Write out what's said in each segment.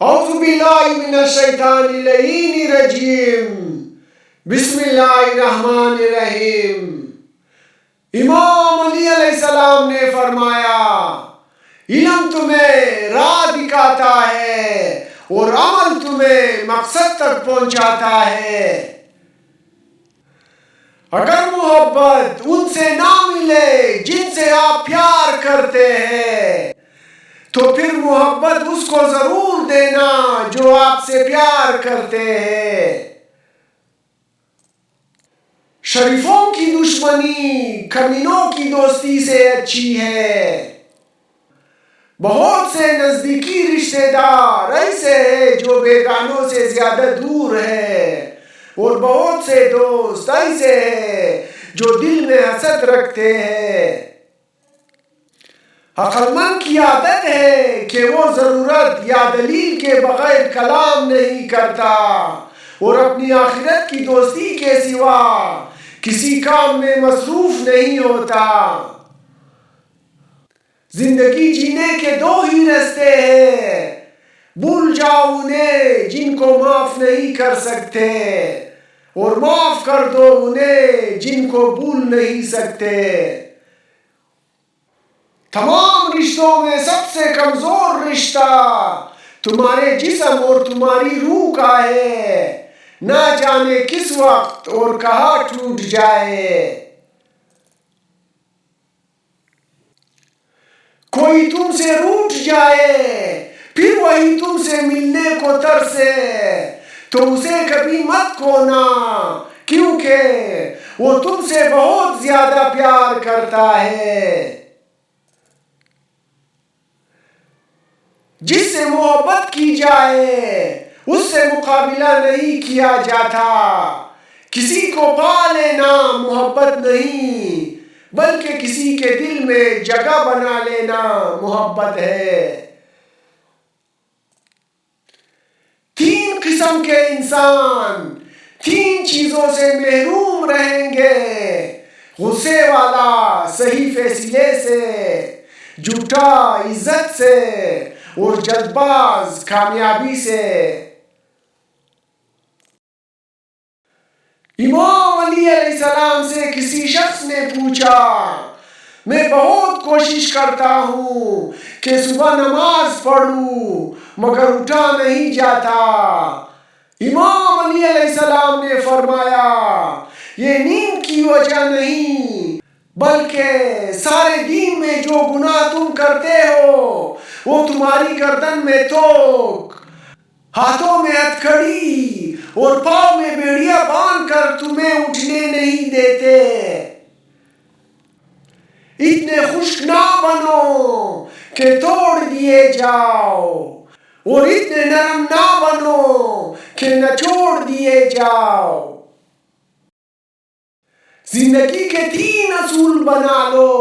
اعوذ باللہ من الشیطان اللعین الرجیم بسم اللہ الرحمن الرحیم۔ امام علی علیہ السلام نے فرمایا، علم تمہیں راہ دکھاتا ہے اور عمل تمہیں مقصد تک پہنچاتا ہے۔ اگر محبت ان سے نہ ملے جن سے آپ پیار کرتے ہیں تو پھر محبت اس کو ضرور دینا جو آپ سے پیار کرتے ہیں۔ شریفوں کی دشمنی کمینوں کی دوستی سے اچھی ہے۔ بہت سے نزدیکی رشتہ دار ایسے ہیں جو بیگانوں سے زیادہ دور ہے، اور بہت سے دوست ایسے ہیں جو دل میں حسد رکھتے ہیں۔ عقل مند کی عادت ہے کہ وہ ضرورت یا دلیل کے بغیر کلام نہیں کرتا اور اپنی آخرت کی دوستی کے سوا کسی کام میں مصروف نہیں ہوتا۔ زندگی جینے کے دو ہی راستے ہیں، بھول جاؤ انہیں جن کو معاف نہیں کر سکتے، اور معاف کر دو انہیں جن کو بھول نہیں سکتے۔ تمام رشتوں میں سب سے کمزور رشتہ تمہارے جسم اور تمہاری روح کا ہے، نہ جانے کس وقت اور کہاں ٹوٹ جائے۔ کوئی تم سے روٹھ جائے پھر وہی تم سے ملنے کو ترسے تو اسے کبھی مت کھونا، کیونکہ وہ تم سے بہت زیادہ پیار کرتا ہے۔ جس سے محبت کی جائے اس سے مقابلہ نہیں کیا جاتا۔ کسی کو پا لینا محبت نہیں بلکہ کسی کے دل میں جگہ بنا لینا محبت ہے۔ تین قسم کے انسان تین چیزوں سے محروم رہیں گے: غصے والا صحیح فیصلے سے، جھوٹا عزت سے، اور جلد باز کامیابی سے۔ امام علی علیہ السلام سے کسی شخص نے پوچھا، میں بہت کوشش کرتا ہوں کہ صبح نماز پڑھوں مگر اٹھا نہیں جاتا۔ امام علی علیہ السلام نے فرمایا، یہ نیند کی وجہ نہیں بلکہ سارے دین میں جو گناہ تم کرتے ہو وہ تمہاری گردن میں توق، ہاتھوں میں ہتھکڑی اور پاؤں میں بیڑیا باندھ کر تمہیں اٹھنے نہیں دیتے۔ اتنے خشک نہ بنو کہ توڑ دیے جاؤ، اور اتنے نرم نہ بنو کہ نچوڑ دیے جاؤ۔ زندگی کے تین اصول بنا لو،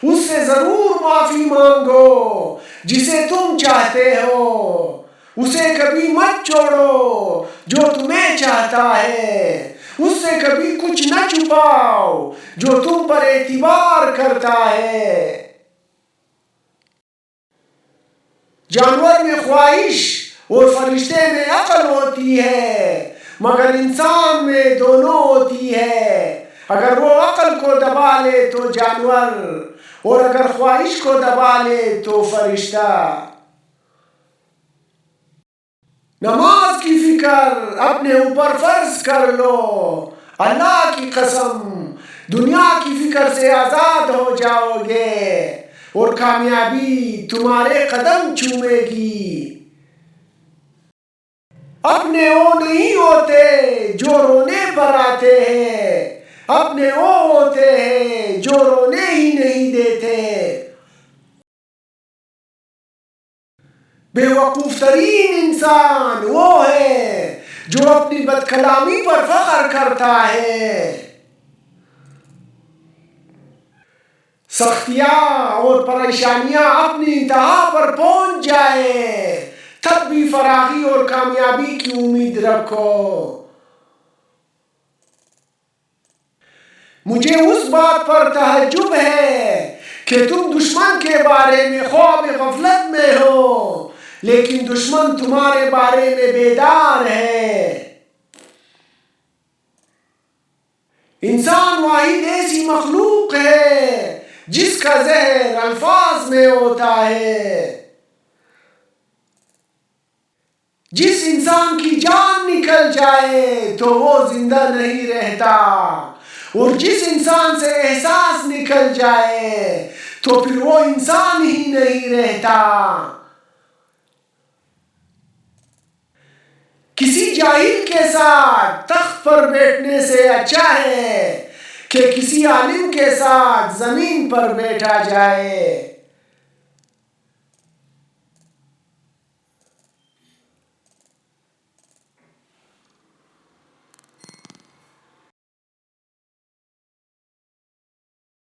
اس سے ضرور معافی مانگو جسے تم چاہتے ہو، اسے کبھی مت چھوڑو جو تمہیں چاہتا ہے، اس سے کبھی کچھ نہ چھپاؤ جو تم پر اعتبار کرتا ہے۔ جانور میں خواہش اور فرشتے میں عقل ہوتی ہے مگر انسان میں دونوں ہوتی ہے۔ اگر وہ عقل کو دبا لے تو جانور، اور اگر خواہش کو دبا لے تو فرشتہ۔ نماز کی فکر اپنے اوپر فرض کر لو، اللہ کی قسم دنیا کی فکر سے آزاد ہو جاؤ گے اور کامیابی تمہارے قدم چومے گی۔ اپنے وہ نہیں ہوتے جو رونے پر آتے ہیں، اپنے وہ ہوتے ہیں جو رونے ہی نہیں دیتے۔ بے وقوف ترین انسان وہ ہے جو اپنی بد کلامی پر فخر کرتا ہے۔ سختیاں اور پریشانیاں اپنی انتہا پر پہنچ جائے تب بھی فراخی اور کامیابی کی امید رکھو۔ مجھے اس بات پر تعجب ہے کہ تم دشمن کے بارے میں خواب غفلت میں ہو لیکن دشمن تمہارے بارے میں بیدار ہے۔ انسان واحد ایسی مخلوق ہے جس کا زہر الفاظ میں ہوتا ہے۔ جس انسان کی جان نکل جائے تو وہ زندہ نہیں رہتا، اور جس انسان سے احساس نکل جائے تو پھر وہ انسان ہی نہیں رہتا۔ کسی جاہل کے ساتھ تخت پر بیٹھنے سے اچھا ہے کہ کسی عالم کے ساتھ زمین پر بیٹھا جائے۔